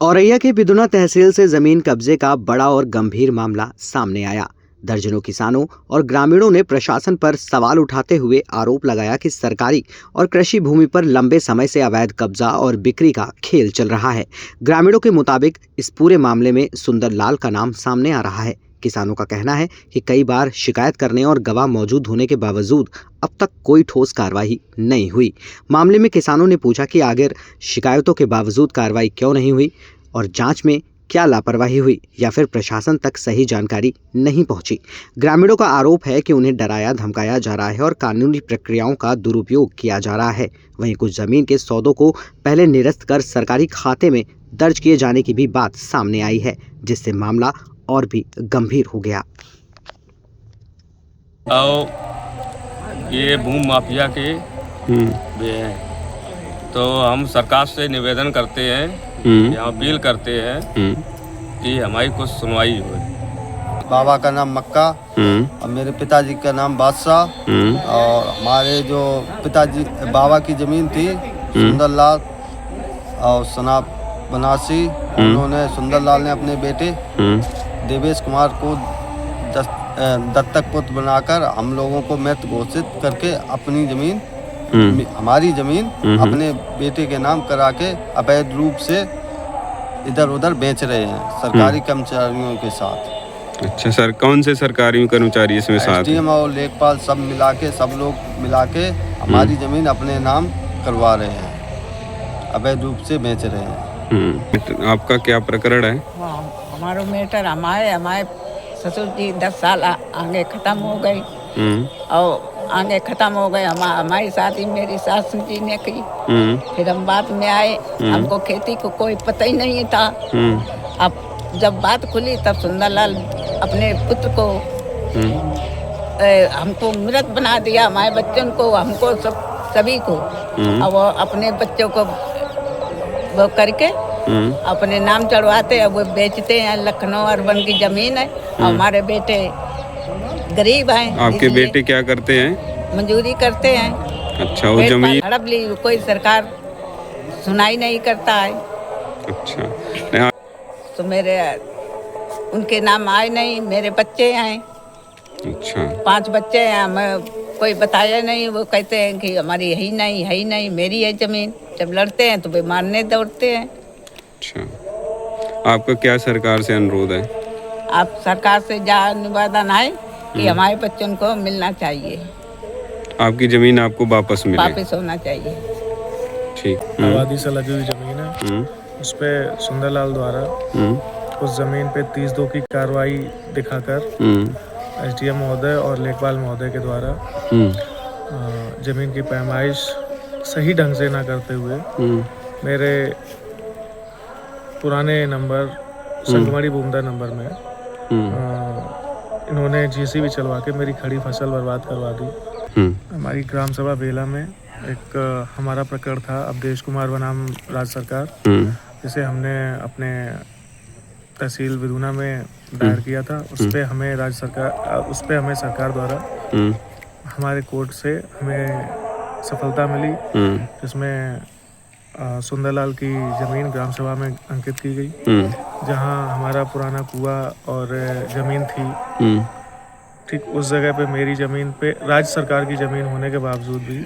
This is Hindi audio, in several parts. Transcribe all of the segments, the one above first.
औरैया के बिदुना तहसील से जमीन कब्जे का बड़ा और गंभीर मामला सामने आया। दर्जनों किसानों और ग्रामीणों ने प्रशासन पर सवाल उठाते हुए आरोप लगाया कि सरकारी और कृषि भूमि पर लंबे समय से अवैध कब्जा और बिक्री का खेल चल रहा है। ग्रामीणों के मुताबिक इस पूरे मामले में सुंदर लाल का नाम सामने आ रहा है। किसानों का कहना है कि कई बार शिकायत करने और गवाह मौजूद होने के बावजूद अब तक कोई ठोस कार्रवाई नहीं हुई। मामले में किसानों ने पूछा कि आखिर शिकायतों के बावजूद कार्रवाई क्यों नहीं हुई और जांच में क्या लापरवाही हुई या फिर प्रशासन तक सही जानकारी नहीं पहुंची। ग्रामीणों का आरोप है कि उन्हें डराया धमकाया जा रहा है और कानूनी प्रक्रियाओं का दुरुपयोग किया जा रहा है। वहीं कुछ जमीन के सौदों को पहले निरस्त कर सरकारी खाते में दर्ज किए जाने की भी बात सामने आई है, जिससे मामला और भी गंभीर हो गया। ये भूमि माफिया के वे हैं, तो हम सरकार से निवेदन करते हैं, यहाँ अपील करते हैं कि हमारी कुछ सुनवाई हो। बाबा का नाम मक्का और मेरे पिताजी का नाम बादशाह और हमारे जो पिताजी बाबा की ज़मीन थी सुंदरलाल और सनाब बनासी, उन्होंने सुंदरलाल ने अपने बेटे देवेश कुमार को दत्तक पुत्र बनाकर हम लोगों को मृत घोषित करके अपनी ज़मीन हमारी ज़मीन अपने बेटे के नाम करा के अवैध रूप से इधर उधर बेच रहे हैं सरकारी कर्मचारियों के साथ। अच्छा सर, कौन से सरकारी कर्मचारी इसमें साथ? एसडीएम और लेखपाल सब लोग मिला के हमारी ज़मीन अपने नाम करवा रहे हैं, अवैध रूप से बेच रहे हैं। आपका क्या प्रकरण है? हमारा मैटर हमारे ससुर जी 10 साल आगे ख़त्म हो गए और आगे ख़त्म हो गए। हमारी शादी मेरी सासू जी ने की। फिर हम बाद में आए, हमको खेती को कोई पता ही नहीं था। अब जब बात खुली तब सुंदरलाल अपने पुत्र को हमको मृत बना दिया, हमारे बच्चों को, हमको सभी को। अब वो अपने बच्चों को वो करके अपने नाम चढ़वाते हैं, वो बेचते हैं। लखनऊ अर्बन की ज़मीन है। हमारे बेटे गरीब हैं। आपके बेटे क्या करते हैं? मजदूरी करते हैं। अच्छा, वो जमीन हड़प ली, कोई सरकार सुनाई नहीं करता है। अच्छा, तो मेरे उनके नाम आए नहीं, मेरे बच्चे हैं। अच्छा, 5 बच्चे हैं, हमें कोई बताया नहीं। वो कहते हैं कि हमारी है ही नहीं, मेरी है ज़मीन। जब लड़ते हैं तो वे मारने दौड़ते हैं। अच्छा, आपका क्या सरकार से अनुरोध है? आप सरकार से निवेदन है कि हमारे बच्चों को मिलना चाहिए, आपकी जमीन आपको वापस मिले, वापस होना चाहिए। ठीक। आबादी से लगी हुई जमीन है, उस पे सुंदरलाल द्वारा उस जमीन पे 30-2 की कार्रवाई दिखाकर एसडीएम महोदय और लेखपाल महोदय के द्वारा जमीन की पैमाइश सही ढंग से ना करते हुए मेरे पुराने नंबर संगमड़ी बूंदा नंबर में इन्होंने जेसीबी चलवा के मेरी खड़ी फसल बर्बाद करवा दी। हमारी ग्राम सभा बेला में एक हमारा प्रकरण था अवधेश कुमार बनाम राज्य सरकार, जिसे हमने अपने तहसील बिदुना में दायर किया था। उस पे हमें सरकार द्वारा हमारे कोर्ट से हमें सफलता मिली, जिसमें सुंदरलाल की ज़मीन ग्राम सभा में अंकित की गई, जहां हमारा पुराना कुआं और ज़मीन थी। ठीक उस जगह पे मेरी ज़मीन पे राज्य सरकार की ज़मीन होने के बावजूद भी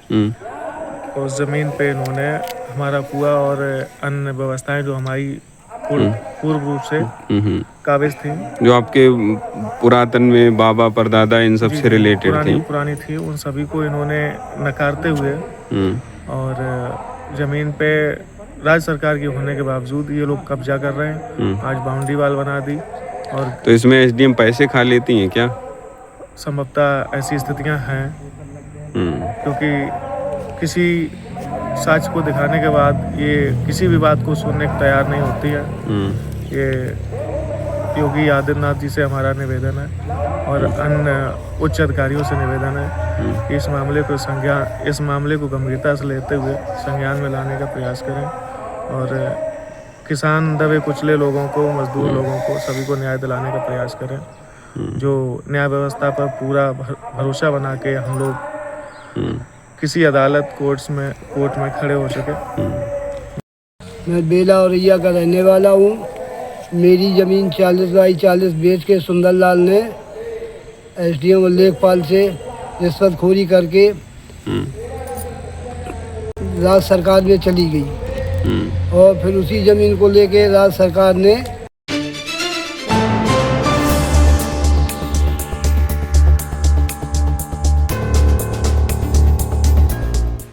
उस ज़मीन पे इन्होंने हमारा कुआं और अन्य व्यवस्थाएं जो हमारी पूर्व रूप से काबिज थी, जो आपके पुरातन में बाबा परदादा इन सब से रिलेटेड थी, पुरानी थी, उन सभी को इन्होंने नकारते हुए और ज़मीन पे राज्य सरकार की होने के बावजूद ये लोग कब्जा कर रहे हैं। आज बाउंड्री वाल बना दी। और तो इसमें एसडीएम पैसे खा लेती हैं क्या? संभवतः ऐसी स्थितियां हैं, क्योंकि किसी साक्ष्य को दिखाने के बाद ये किसी भी बात को सुनने को तैयार नहीं होती है। ये योगी आदित्यनाथ जी से हमारा निवेदन है और अन्य उच्च अधिकारियों से निवेदन है कि इस मामले को गंभीरता से लेते हुए संज्ञान में लाने का प्रयास करें और किसान दबे कुचले लोगों को, मजदूर लोगों को, सभी को न्याय दिलाने का प्रयास करें। जो न्याय व्यवस्था पर पूरा भरोसा बना के हम लोग किसी अदालत कोर्ट में खड़े हो सके। मैं बेला औरैया का रहने वाला हूँ। मेरी ज़मीन 40 बाई 40 बेच के सुंदरलाल ने एसडीएम लेखपाल से रिश्वतखोरी करके राज्य सरकार में चली गई और फिर उसी ज़मीन को लेके राज्य सरकार ने